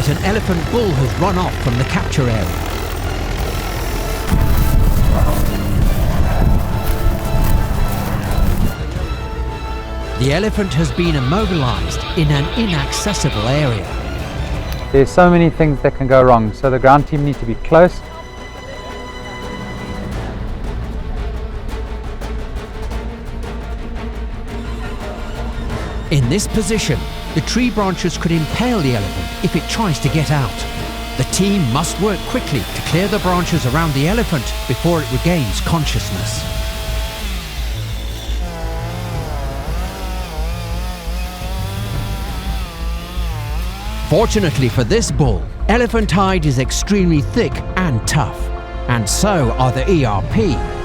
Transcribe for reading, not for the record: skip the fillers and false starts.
an elephant bull has run off from the capture area. The elephant has been immobilized in an inaccessible area. There's so many things that can go wrong, so the ground team need to be close. In this position, the tree branches could impale the elephant if it tries to get out. The team must work quickly to clear the branches around the elephant before it regains consciousness. Fortunately for this bull, elephant hide is extremely thick and tough, and so are the ERP.